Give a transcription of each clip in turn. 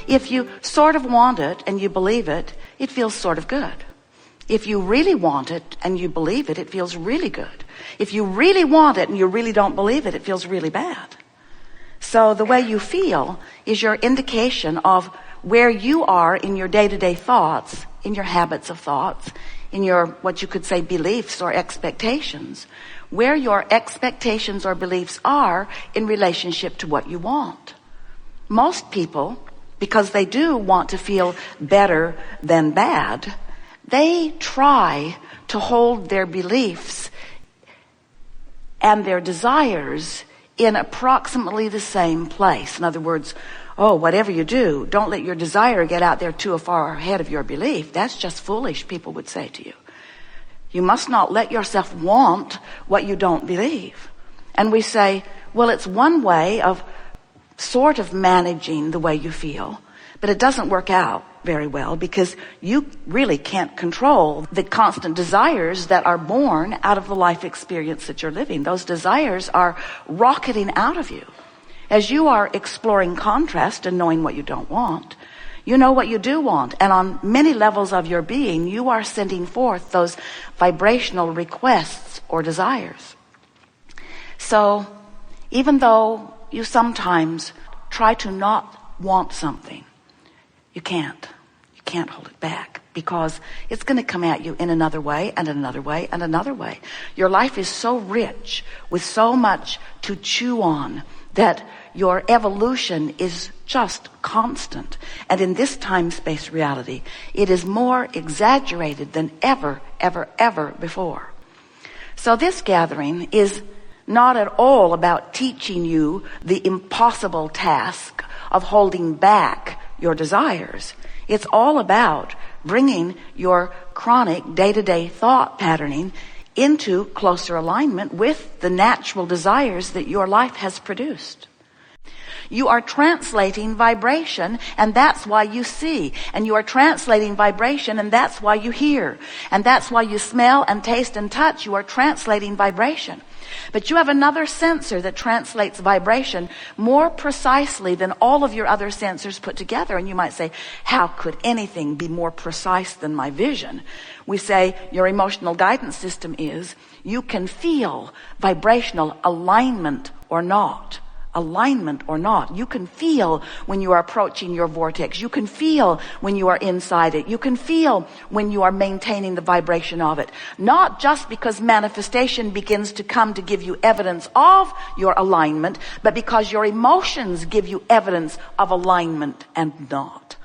If you sort of want it and you believe it, it feels sort of good. If you really want it and you believe it, it feels really good. If you really want it and you really don't believe it, it feels really bad. So the way you feel is your indication of where you are in your day-to-day thoughts, in your habits of thoughts, in your, what you could say, beliefs or expectations, where your expectations or beliefs are in relationship to what you want. Most people, because they do want to feel better than bad, they try to hold their beliefs and their desires in approximately the same place. In other words, whatever you do, don't let your desire get out there too far ahead of your belief. That's just foolish, people would say to you. You must not let yourself want what you don't believe. And we say, well, it's one way of sort of managing the way you feel, but it doesn't work out very well because you really can't control the constant desires that are born out of the life experience that you're living. Those desires are rocketing out of you. As you are exploring contrast and knowing what you don't want, you know what you do want. And on many levels of your being, you are sending forth those vibrational requests or desires. So even though you sometimes try to not want something, you can't. You can't hold it back because it's going to come at you in another way and another way and another way. Your life is so rich with so much to chew on that your evolution is just constant. And in this time-space reality, it is more exaggerated than ever, ever, ever before. So this gathering is not at all about teaching you the impossible task of holding back your desires. It's all about bringing your chronic day-to-day thought patterning into closer alignment with the natural desires that your life has produced. You are translating vibration, and that's why you see. And you are translating vibration, and that's why you hear. And that's why you smell and taste and touch. You are translating vibration. But you have another sensor that translates vibration more precisely than all of your other sensors put together. And you might say, how could anything be more precise than my vision? We say your emotional guidance system is you can feel vibrational alignment or not. Alignment or not. You can feel when you are approaching your vortex. You can feel when you are inside it. You can feel when you are maintaining the vibration of it. Not just because manifestation begins to come to give you evidence of your alignment, but because your emotions give you evidence of alignment and not.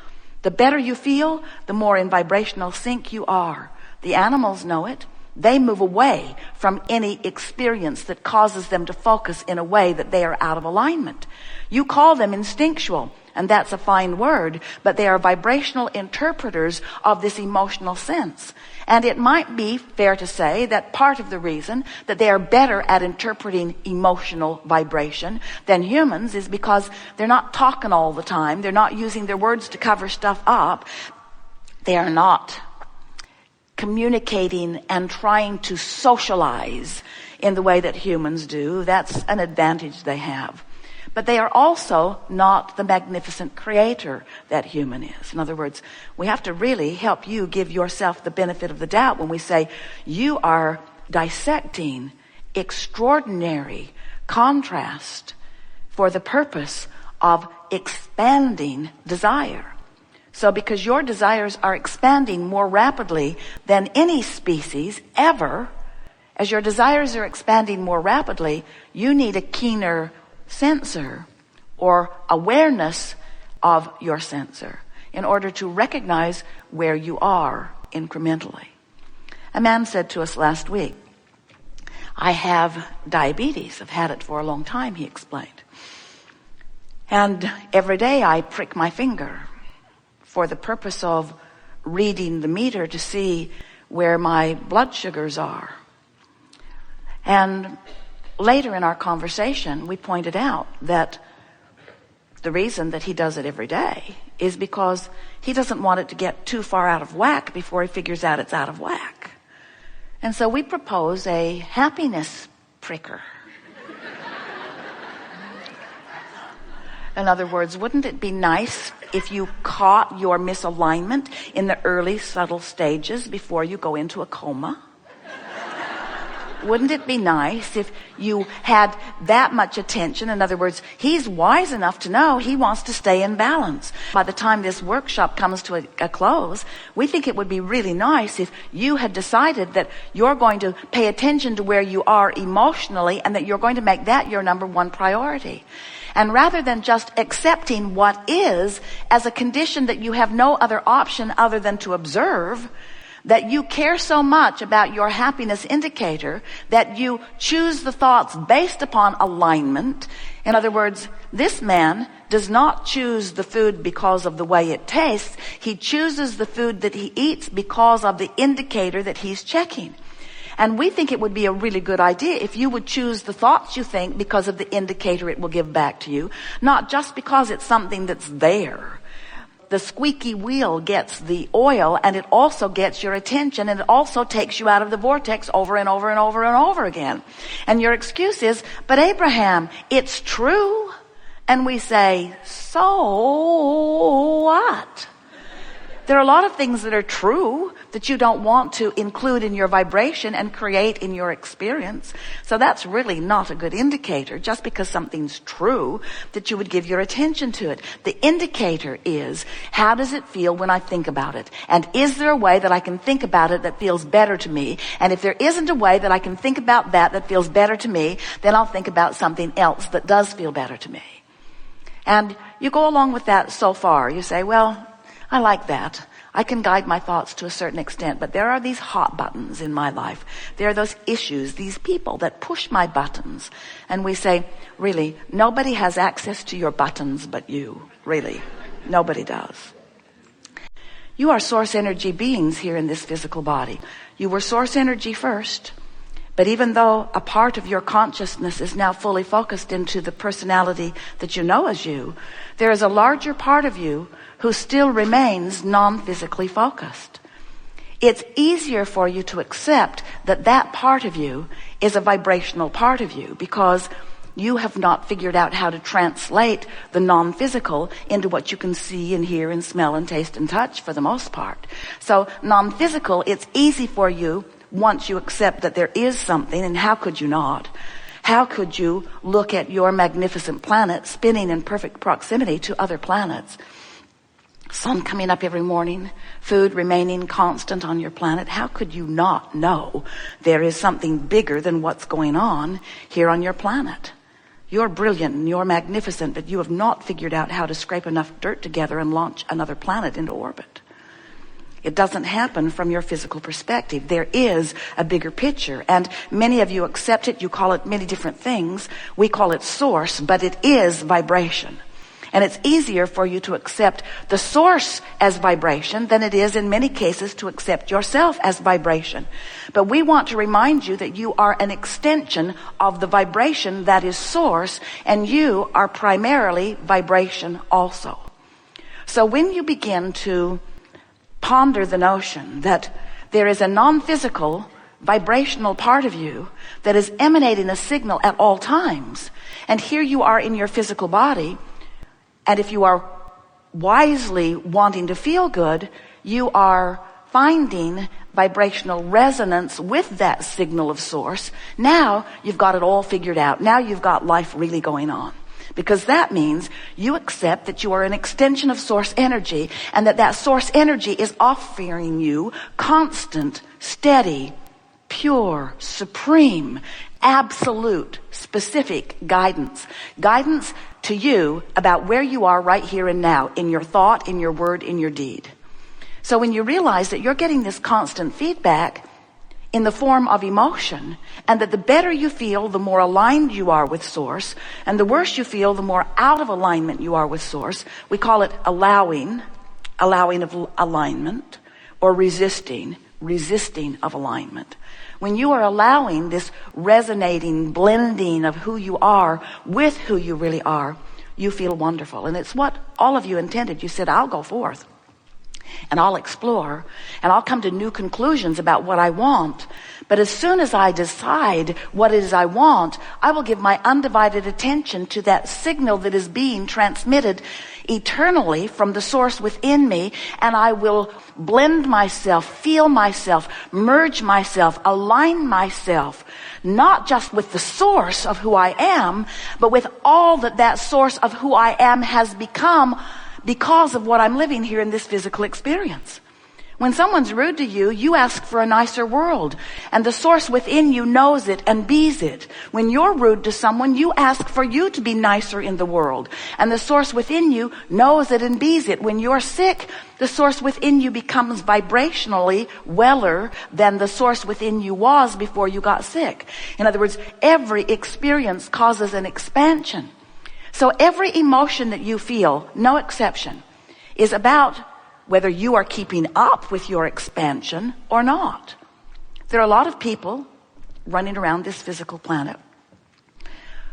The better you feel, the more in vibrational sync you are. The animals know it. They move away from any experience that causes them to focus in a way that they are out of alignment. You call them instinctual, and that's a fine word, but they are vibrational interpreters of this emotional sense. And it might be fair to say that part of the reason that they are better at interpreting emotional vibration than humans is because they're not talking all the time. They're not using their words to cover stuff up. They are not communicating and trying to socialize in the way that humans do. That's an advantage they have. But they are also not the magnificent creator that human is. In other words, we have to really help you give yourself the benefit of the doubt when we say you are dissecting extraordinary contrast for the purpose of expanding desire. So because your desires are expanding more rapidly than any species ever, as your desires are expanding more rapidly, you need a keener sensor or awareness of your sensor in order to recognize where you are incrementally. A man said to us last week, I have diabetes. I've had it for a long time, he explained. And every day I prick my finger for the purpose of reading the meter to see where my blood sugars are. And later in our conversation, we pointed out that the reason that he does it every day is because he doesn't want it to get too far out of whack before he figures out it's out of whack. And so we propose a happiness pricker. In other words, wouldn't it be nice if you caught your misalignment in the early subtle stages before you go into a coma? Wouldn't it be nice if you had that much attention? In other words, he's wise enough to know he wants to stay in balance. By the time this workshop comes to a close, we think it would be really nice if you had decided that you're going to pay attention to where you are emotionally and that you're going to make that your number one priority. And rather than just accepting what is as a condition that you have no other option other than to observe, that you care so much about your happiness indicator that you choose the thoughts based upon alignment. In other words, this man does not choose the food because of the way it tastes. He chooses the food that he eats because of the indicator that he's checking. And we think it would be a really good idea if you would choose the thoughts you think because of the indicator it will give back to you, not just because it's something that's there. The squeaky wheel gets the oil, and it also gets your attention, and it also takes you out of the vortex over and over and over and over again. And your excuse is, but Abraham, it's true. And we say, so what? There are a lot of things that are true that you don't want to include in your vibration and create in your experience. So that's really not a good indicator, just because something's true, that you would give your attention to it. The indicator is, how does it feel when I think about it? And is there a way that I can think about it that feels better to me? And if there isn't a way that I can think about that feels better to me, then I'll think about something else that does feel better to me. And you go along with that so far. You say, well, I like that. I can guide my thoughts to a certain extent, but there are these hot buttons in my life. There are those issues, these people that push my buttons. And we say, really, nobody has access to your buttons but you. Really, nobody does. You are source energy beings here in this physical body. You were source energy first. But even though a part of your consciousness is now fully focused into the personality that you know as you, there is a larger part of you who still remains non-physically focused. It's easier for you to accept that that part of you is a vibrational part of you because you have not figured out how to translate the non-physical into what you can see and hear and smell and taste and touch for the most part. So non-physical, it's easy for you once you accept that there is something, and how could you not? How could you look at your magnificent planet spinning in perfect proximity to other planets? Sun coming up every morning, food remaining constant on your planet. How could you not know there is something bigger than what's going on here on your planet? You're brilliant and you're magnificent, but you have not figured out how to scrape enough dirt together and launch another planet into orbit. It doesn't happen from your physical perspective. There is a bigger picture, and many of you accept it. You call it many different things. We call it source, but it is vibration. And it's easier for you to accept the source as vibration than it is in many cases to accept yourself as vibration. But we want to remind you that you are an extension of the vibration that is source, and you are primarily vibration also. So when you begin to ponder the notion that there is a non-physical vibrational part of you that is emanating a signal at all times, and here you are in your physical body, and if you are wisely wanting to feel good, you are finding vibrational resonance with that signal of source. Now you've got it all figured out. Now you've got life really going on. Because that means you accept that you are an extension of source energy, and that source energy is offering you constant, steady, pure, supreme, absolute, specific guidance. Guidance to you about where you are right here and now, in your thought, in your word, in your deed. So when you realize that you're getting this constant feedback in the form of emotion, and that the better you feel, the more aligned you are with source, and the worse you feel, the more out of alignment you are with source. We call it allowing of alignment, or resisting of alignment. When you are allowing this resonating blending of who you are with who you really are, you feel wonderful. And it's what all of you intended. You said, I'll go forth and I'll explore, and I'll come to new conclusions about what I want. But as soon as I decide what it is I want, I will give my undivided attention to that signal that is being transmitted eternally from the source within me, and I will blend myself, feel myself, merge myself, align myself, not just with the source of who I am, but with all that that source of who I am has become because of what I'm living here in this physical experience. When someone's rude to you, you ask for a nicer world, and the source within you knows it and bees it. When you're rude to someone, you ask for you to be nicer in the world, and the source within you knows it and bees it. When you're sick, the source within you becomes vibrationally weller than the source within you was before you got sick. In other words, every experience causes an expansion. So every emotion that you feel, no exception, is about whether you are keeping up with your expansion or not. There are a lot of people running around this physical planet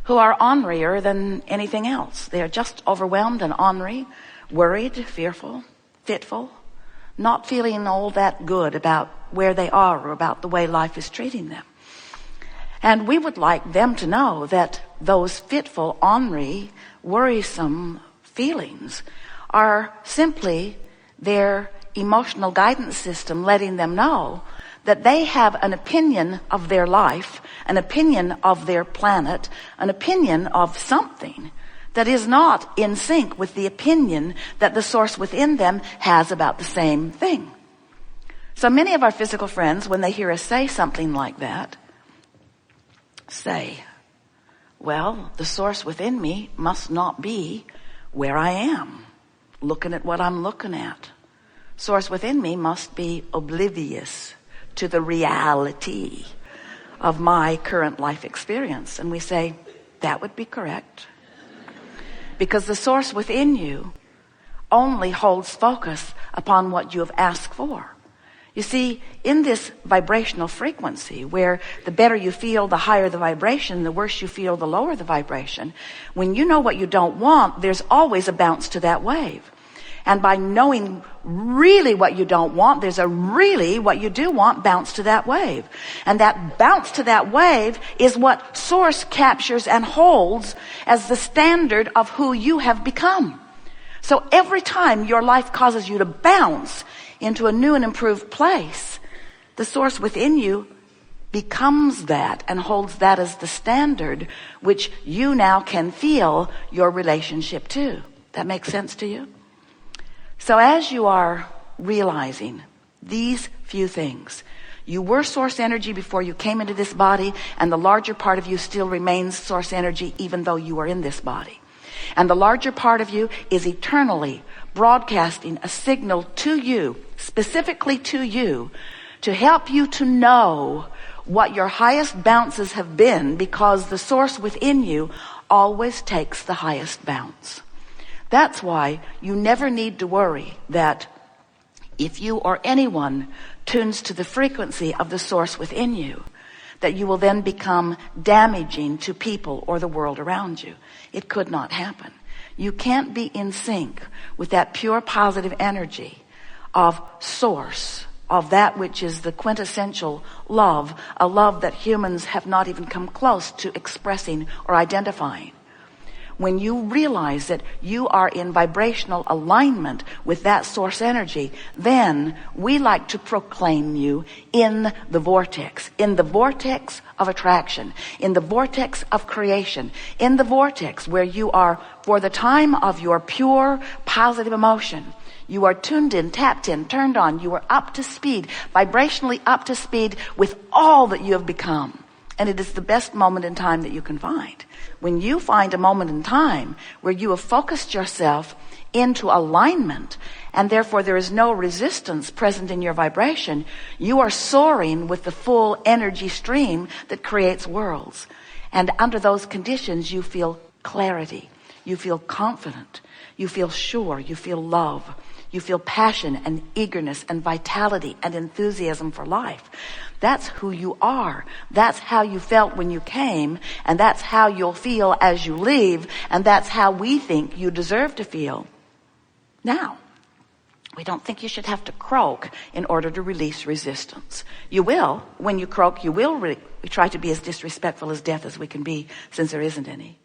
who are ornerier than anything else. They are just overwhelmed and ornery, worried, fearful, fitful, not feeling all that good about where they are or about the way life is treating them. And we would like them to know that those fitful, ornery, worrisome feelings are simply their emotional guidance system letting them know that they have an opinion of their life, an opinion of their planet, an opinion of something that is not in sync with the opinion that the source within them has about the same thing. So many of our physical friends, when they hear us say something like that, say, well, the source within me must not be where I am, looking at what I'm looking at. Source within me must be oblivious to the reality of my current life experience. And we say, that would be correct. Because the source within you only holds focus upon what you have asked for. You see, in this vibrational frequency, where the better you feel, the higher the vibration, the worse you feel, the lower the vibration, when you know what you don't want, there's always a bounce to that wave. And by knowing really what you don't want, there's a really what you do want bounce to that wave. And that bounce to that wave is what Source captures and holds as the standard of who you have become. So every time your life causes you to bounce into a new and improved place, the Source within you becomes that and holds that as the standard which you now can feel your relationship to. That makes sense to you? So as you are realizing these few things, you were source energy before you came into this body, and the larger part of you still remains source energy even though you are in this body. And the larger part of you is eternally broadcasting a signal to you, specifically to you, to help you to know what your highest bounces have been, because the source within you always takes the highest bounce. That's why you never need to worry that if you or anyone tunes to the frequency of the source within you, that you will then become damaging to people or the world around you. It could not happen. You can't be in sync with that pure positive energy of source, of that which is the quintessential love, a love that humans have not even come close to expressing or identifying. When you realize that you are in vibrational alignment with that source energy, then we like to proclaim you in the vortex of attraction, in the vortex of creation, in the vortex where you are, for the time of your pure positive emotion, you are tuned in, tapped in, turned on, you are up to speed, vibrationally up to speed with all that you have become. And it is the best moment in time that you can find. When you find a moment in time where you have focused yourself into alignment, and therefore there is no resistance present in your vibration, you are soaring with the full energy stream that creates worlds. And under those conditions, you feel clarity, you feel confident, you feel sure, you feel love, you feel passion and eagerness and vitality and enthusiasm for life. That's who you are. That's how you felt when you came, and that's how you'll feel as you leave, and that's how we think you deserve to feel now. We don't think you should have to croak in order to release resistance. You will. When you croak, you will. We try to be as disrespectful as death as we can be, since there isn't any.